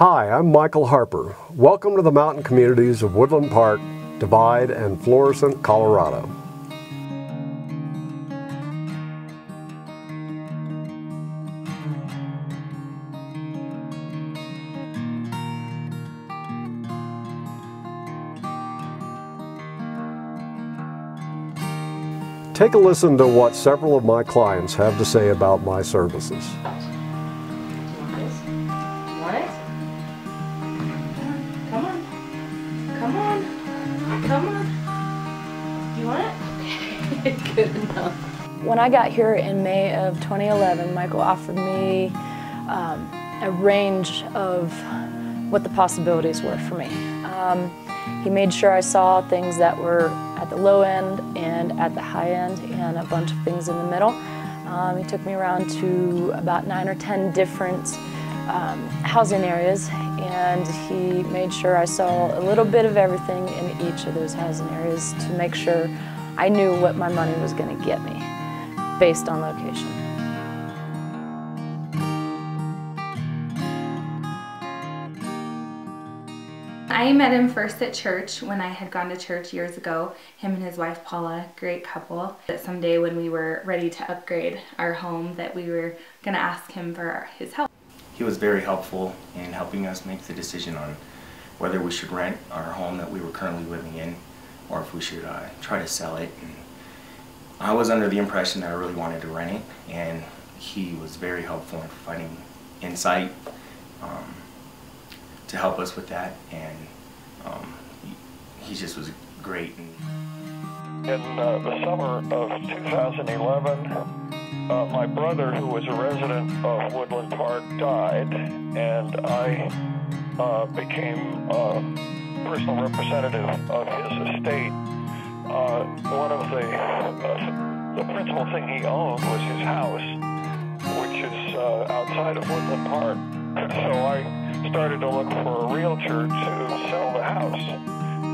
Hi, I'm Michael Harper. Welcome to the mountain communities of Woodland Park, Divide, and Florissant, Colorado. Take a listen to what several of my clients have to say about my services. Come on. You want it? Okay, good enough. When I got here in May of 2011, Michael offered me a range of what the possibilities were for me. He made sure I saw things that were at the low end and at the high end and a bunch of things in the middle. He took me around to about 9 or 10 different housing areas, and he made sure I saw a little bit of everything in each of those housing areas to make sure I knew what my money was going to get me based on location. I met him first at church when I had gone to church years ago. Him and his wife Paula, great couple. That someday when we were ready to upgrade our home that we were going to ask him for his help. He was very helpful in helping us make the decision on whether we should rent our home that we were currently living in or if we should try to sell it. And I was under the impression that I really wanted to rent it, and he was very helpful in providing insight to help us with that, and he just was great. In the summer of 2011, my brother, who was a resident of Woodland Park, died, and I became a personal representative of his estate. One of the principal thing he owned was his house, which is outside of Woodland Park. So I started to look for a realtor to sell the house,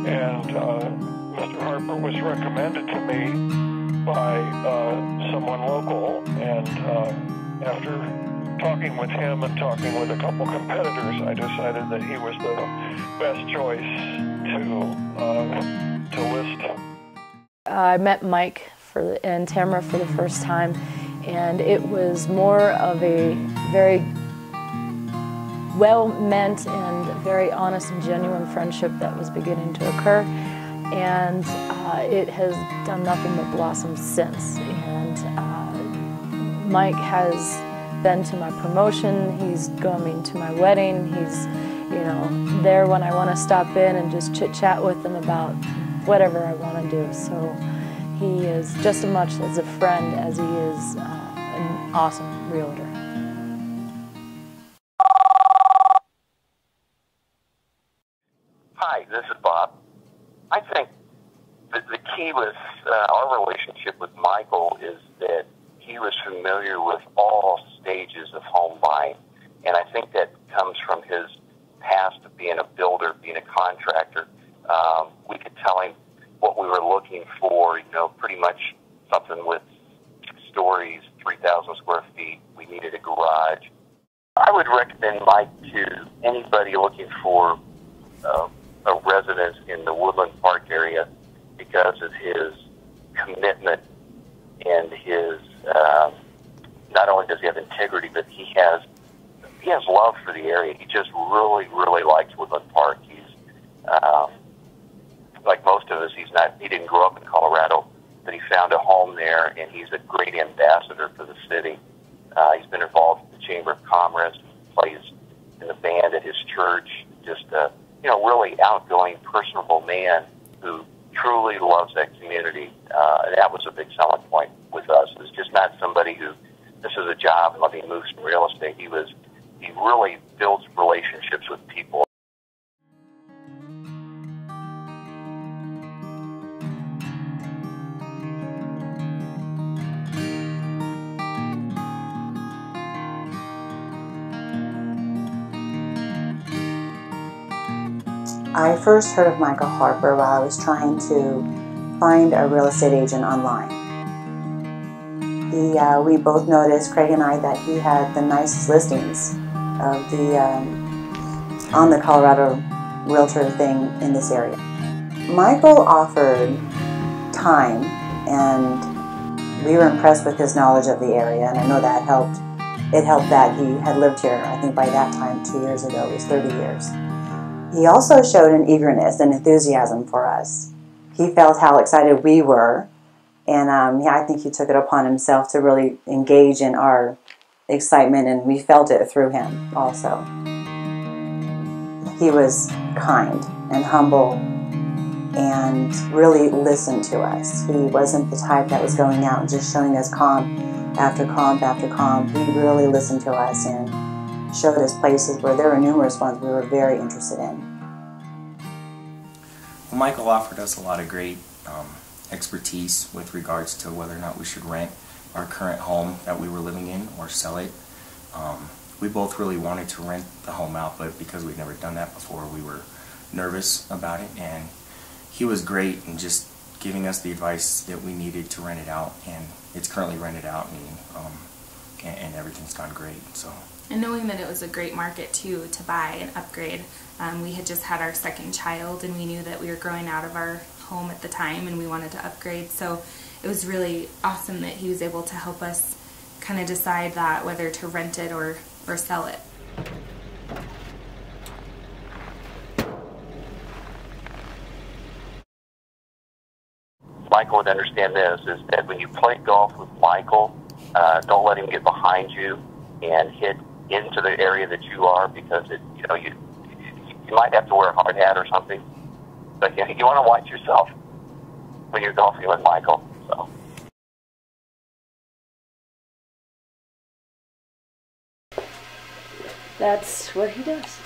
and Mr. Harper was recommended to me by someone local, and after talking with him and talking with a couple competitors, I decided that he was the best choice to list. I met Mike and Tamara for the first time, and it was more of a very well-meant and very honest and genuine friendship that was beginning to occur, and it has done nothing but blossom since. And Mike has been to my promotion, he's going to my wedding, he's there when I want to stop in and just chit-chat with him about whatever I want to do. So he is just as much as a friend as he is an awesome realtor. Hi, this is Bob. I think the key with our relationship with Michael is that he was familiar with all stages of home buying, and I think that comes from his past of being a builder, being a contractor. We could tell him what we were looking for, pretty much something with 6 stories, 3,000 square feet. We needed a garage. I would recommend Mike to anybody looking for a residence in the Woodland Park area because of his commitment and his, not only does he have integrity, but he has love for the area. He just really, really likes Woodland Park. He's, like most of us, he didn't grow up in Colorado, but he found a home there, and he's a great ambassador for the city. He's been involved in the Chamber of Commerce, plays in the band at his church, just really outgoing, personable man who truly loves that community. And that was a big selling point with us. It's just not somebody who, this is a job and let me move some real estate. He really builds relationships with people. I first heard of Michael Harper while I was trying to find a real estate agent online. We both noticed, Craig and I, that he had the nicest listings of the on the Colorado realtor thing in this area. Michael offered time, and we were impressed with his knowledge of the area, and I know that helped. It helped that he had lived here, I think by that time, 2 years ago, it was 30 years. He also showed an eagerness and enthusiasm for us. He felt how excited we were, and yeah, I think he took it upon himself to really engage in our excitement, and we felt it through him also. He was kind and humble and really listened to us. He wasn't the type that was going out and just showing us comp after comp after comp. He really listened to us and showed us places where there were numerous ones we were very interested in. Well, Michael offered us a lot of great expertise with regards to whether or not we should rent our current home that we were living in or sell it. We both really wanted to rent the home out, but because we'd never done that before, we were nervous about it, and he was great in just giving us the advice that we needed to rent it out, and it's currently rented out, and everything's gone great. So. And knowing that it was a great market too to buy and upgrade. We had just had our second child, and we knew that we were growing out of our home at the time, and we wanted to upgrade. So it was really awesome that he was able to help us kind of decide that whether to rent it or sell it. Michael would understand this, is that when you play golf with Michael, don't let him get behind you and hit into the area that you are, because you might have to wear a hard hat or something. But you want to watch yourself when you're golfing with Michael. So. That's what he does.